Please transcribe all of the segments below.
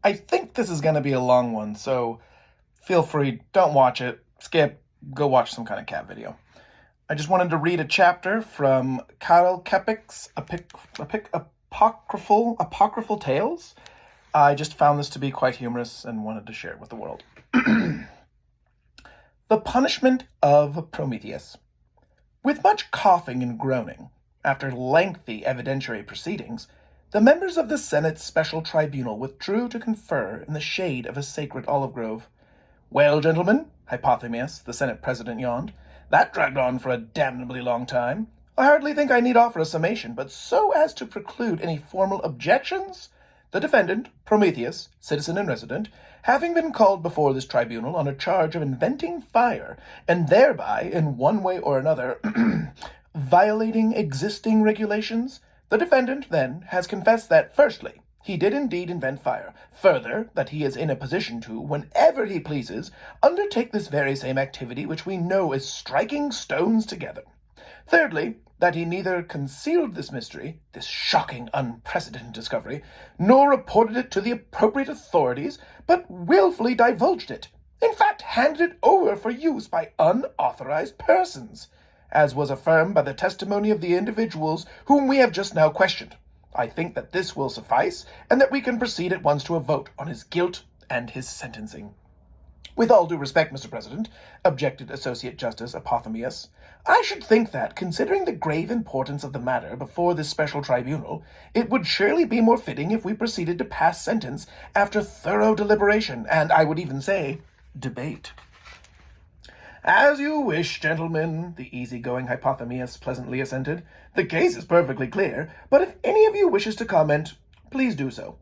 I think this is going to be a long one, so feel free, don't watch it, skip, go watch some kind of cat video. I just wanted to read a chapter from Karel Čapek's apocryphal tales. I just found this to be quite humorous and wanted to share it with the world. The Punishment of Prometheus. With much coughing and groaning, after lengthy evidentiary proceedings, the members of the Senate's special tribunal withdrew to confer in the shade of a sacred olive grove. "Well, gentlemen," Hypothemius, the Senate president, yawned, "that dragged on for a damnably long time. I hardly think I need offer a summation, but so as to preclude any formal objections, the defendant, Prometheus, citizen and resident, having been called before this tribunal on a charge of inventing fire, and thereby, in one way or another, violating existing regulations, the defendant, then, has confessed that, firstly, he did indeed invent fire. Further, that he is in a position to, whenever he pleases, undertake this very same activity which we know as striking stones together. Thirdly, that he neither concealed this mystery, this shocking, unprecedented discovery, nor reported it to the appropriate authorities, but willfully divulged it. In fact, handed it over for use by unauthorized persons, as was affirmed by the testimony of the individuals whom we have just now questioned. I think that this will suffice, and that we can proceed at once to a vote on his guilt and his sentencing." "With all due respect, Mr. President," objected Associate Justice Apothemius, "I should think that, considering the grave importance of the matter before this special tribunal, it would surely be more fitting if we proceeded to pass sentence after thorough deliberation, and I would even say, debate." "As you wish, gentlemen," the easygoing Hypothemius pleasantly assented. "The case is perfectly clear, but if any of you wishes to comment, please do so."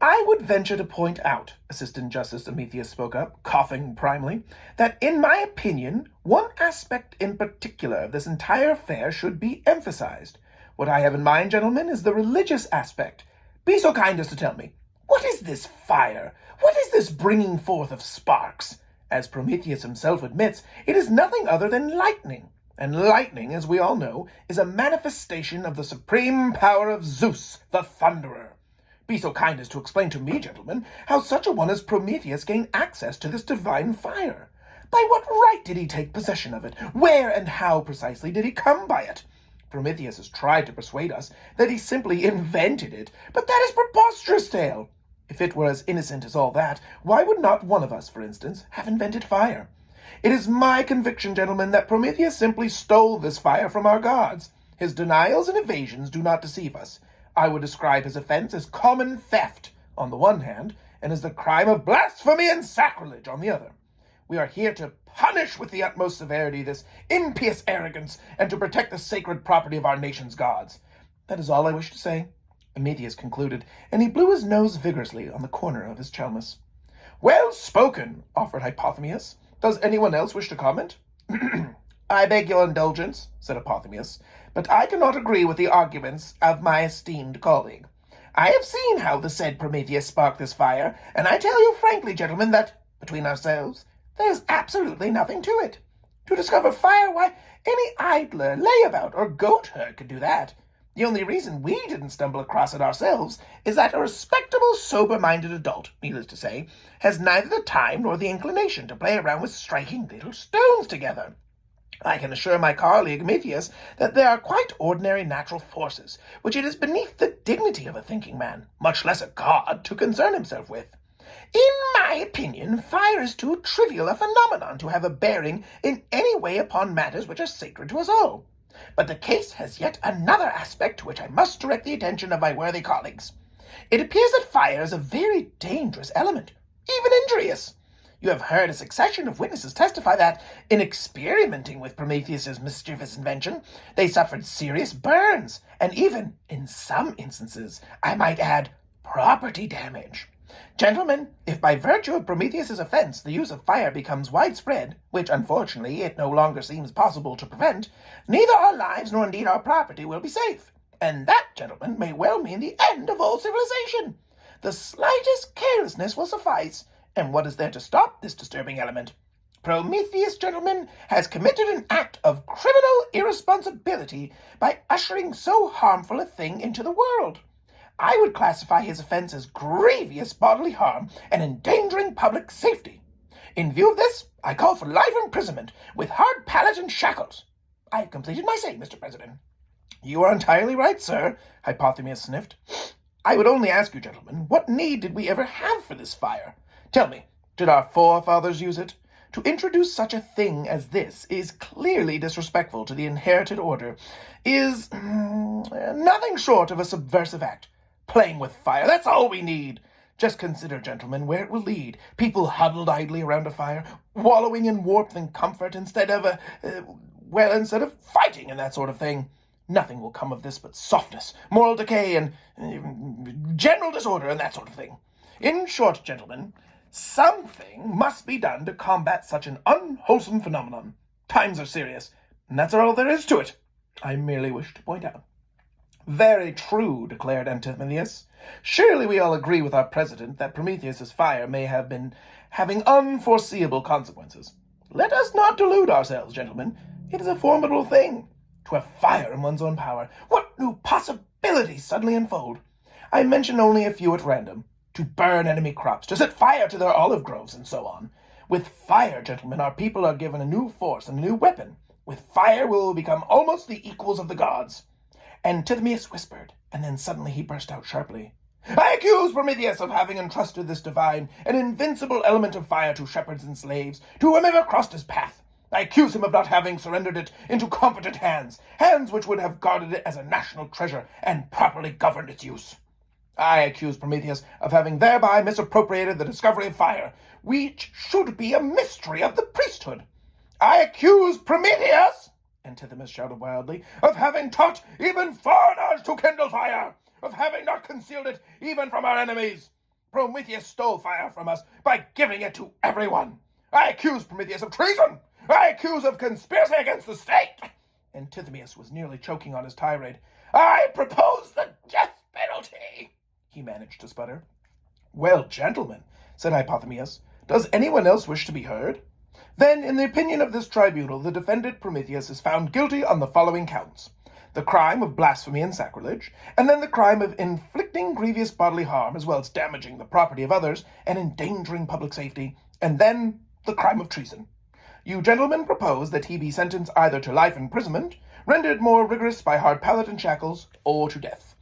"I would venture to point out," Assistant Justice Prometheus spoke up, coughing primly, "that in my opinion, one aspect in particular of this entire affair should be emphasized. What I have in mind, gentlemen, is the religious aspect. Be so kind as to tell me, what is this fire? What is this bringing forth of sparks? As Prometheus himself admits, it is nothing other than lightning. And lightning, as we all know, is a manifestation of the supreme power of Zeus, the Thunderer. Be so kind as to explain to me, gentlemen, how such a one as Prometheus gained access to this divine fire. By what right did he take possession of it? Where and how precisely did he come by it? Prometheus has tried to persuade us that he simply invented it, but that is preposterous tale. If it were as innocent as all that, why would not one of us, for instance, have invented fire? It is my conviction, gentlemen, that Prometheus simply stole this fire from our gods. His denials and evasions do not deceive us. I would describe his offense as common theft, on the one hand, and as the crime of blasphemy and sacrilege, on the other. We are here to punish with the utmost severity this impious arrogance, and to protect the sacred property of our nation's gods. That is all I wish to say." Prometheus concluded, and he blew his nose vigorously on the corner of his chalmis. "Well spoken," offered Hypothemius. "Does anyone else wish to comment?" "I beg your indulgence," said Apothemius, "but I cannot agree with the arguments of my esteemed colleague. I have seen how the said Prometheus sparked this fire, and I tell you frankly, gentlemen, that, between ourselves, there is absolutely nothing to it. To discover fire, why, any idler, layabout, or goatherd could do that. The only reason we didn't stumble across it ourselves is that a respectable, sober-minded adult, needless to say, has neither the time nor the inclination to play around with striking little stones together. I can assure my colleague Prometheus that there are quite ordinary natural forces, which it is beneath the dignity of a thinking man, much less a god, to concern himself with. In my opinion, fire is too trivial a phenomenon to have a bearing in any way upon matters which are sacred to us all. But the case has yet another aspect to which I must direct the attention of my worthy colleagues. It appears that fire is a very dangerous element, even injurious. You have heard a succession of witnesses testify that, in experimenting with Prometheus's mischievous invention, they suffered serious burns, and even, in some instances, I might add, property damage. Gentlemen, if by virtue of Prometheus's offense the use of fire becomes widespread, which unfortunately it no longer seems possible to prevent, neither our lives nor indeed our property will be safe. And that, gentlemen, may well mean the end of all civilization. The slightest carelessness will suffice, and what is there to stop this disturbing element? Prometheus, gentlemen, has committed an act of criminal irresponsibility by ushering so harmful a thing into the world. I would classify his offense as grievous bodily harm and endangering public safety. In view of this, I call for life imprisonment with hard pallet and shackles. I have completed my say, Mr. President. You are entirely right, sir, Hypothemus sniffed. I would only ask you, gentlemen, what need did we ever have for this fire? Tell me, did our forefathers use it? To introduce such a thing as this is clearly disrespectful to the inherited order, is nothing short of a subversive act. Playing with fire, that's all we need. Just consider, gentlemen, where it will lead. People huddled idly around a fire, wallowing in warmth and comfort instead of fighting and that sort of thing. Nothing will come of this but softness, moral decay, and general disorder and that sort of thing. In short, gentlemen, something must be done to combat such an unwholesome phenomenon. Times are serious, and that's all there is to it. I merely wish to point out. Very true, declared Prometheus. Surely we all agree with our president that Prometheus's fire may have been having unforeseeable consequences. Let us not delude ourselves, gentlemen. It is a formidable thing. To have fire in one's own power, what new possibilities suddenly unfold? I mention only a few at random. To burn enemy crops, to set fire to their olive groves, and so on. With fire, gentlemen, our people are given a new force and a new weapon. With fire we will become almost the equals of the gods. Prometheus whispered, and then suddenly he burst out sharply. I accuse Prometheus of having entrusted this divine and invincible element of fire to shepherds and slaves, to whomever crossed his path. I accuse him of not having surrendered it into competent hands, hands which would have guarded it as a national treasure and properly governed its use. I accuse Prometheus of having thereby misappropriated the discovery of fire, which should be a mystery of the priesthood. I accuse Prometheus, Antiphanes shouted wildly, of having taught even foreigners to kindle fire, of having not concealed it even from our enemies. Prometheus stole fire from us by giving it to everyone. I accuse Prometheus of treason. I accuse of conspiracy against the state. Antiphanes was nearly choking on his tirade. I propose the death penalty, he managed to sputter. Well, gentlemen, said Hypothemus, does anyone else wish to be heard? Then, in the opinion of this tribunal, the defendant Prometheus is found guilty on the following counts: the crime of blasphemy and sacrilege, and then the crime of inflicting grievous bodily harm, as well as damaging the property of others and endangering public safety, and then the crime of treason. You gentlemen propose that he be sentenced either to life imprisonment, rendered more rigorous by hard pallet and shackles, or to death.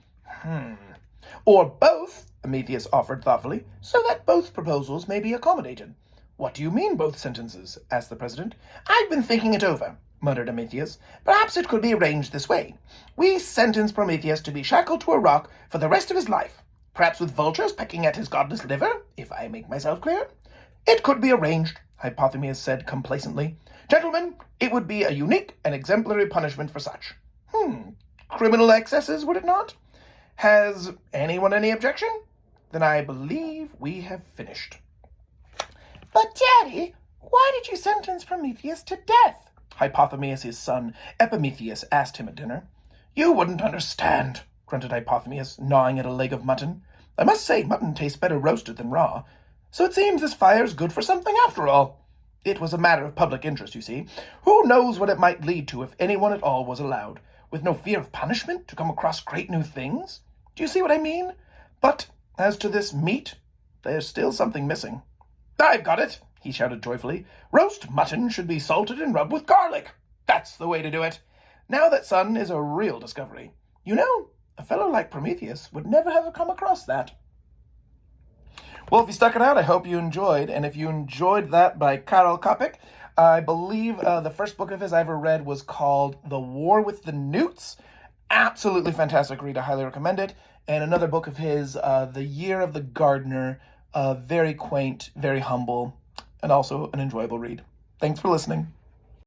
Or both, Prometheus offered thoughtfully, so that both proposals may be accommodated. What do you mean, both sentences? Asked the president. I've been thinking it over, muttered Prometheus. Perhaps it could be arranged this way. We sentence Prometheus to be shackled to a rock for the rest of his life, perhaps with vultures pecking at his godless liver, if I make myself clear. It could be arranged, Hypothemus said complacently. Gentlemen, it would be a unique and exemplary punishment for such. Criminal excesses, would it not? Has anyone any objection? Then I believe we have finished. But, Daddy, why did you sentence Prometheus to death? Hypothemus' son, Epimetheus, asked him at dinner. You wouldn't understand, grunted Hypothemus, gnawing at a leg of mutton. I must say mutton tastes better roasted than raw. So it seems this fire's good for something after all. It was a matter of public interest, you see. Who knows what it might lead to if anyone at all was allowed, with no fear of punishment, to come across great new things? Do you see what I mean? But as to this meat, there's still something missing. I've got it, he shouted joyfully. Roast mutton should be salted and rubbed with garlic. That's the way to do it. Now that son is a real discovery. You know, a fellow like Prometheus would never have come across that. Well, if you stuck it out, I hope you enjoyed. And if you enjoyed that by Karel, I believe the first book of his I ever read was called The War with the Newts. Absolutely fantastic read. I highly recommend it. And another book of his, The Year of the Gardener. Very quaint, very humble, and also an enjoyable read. Thanks for listening.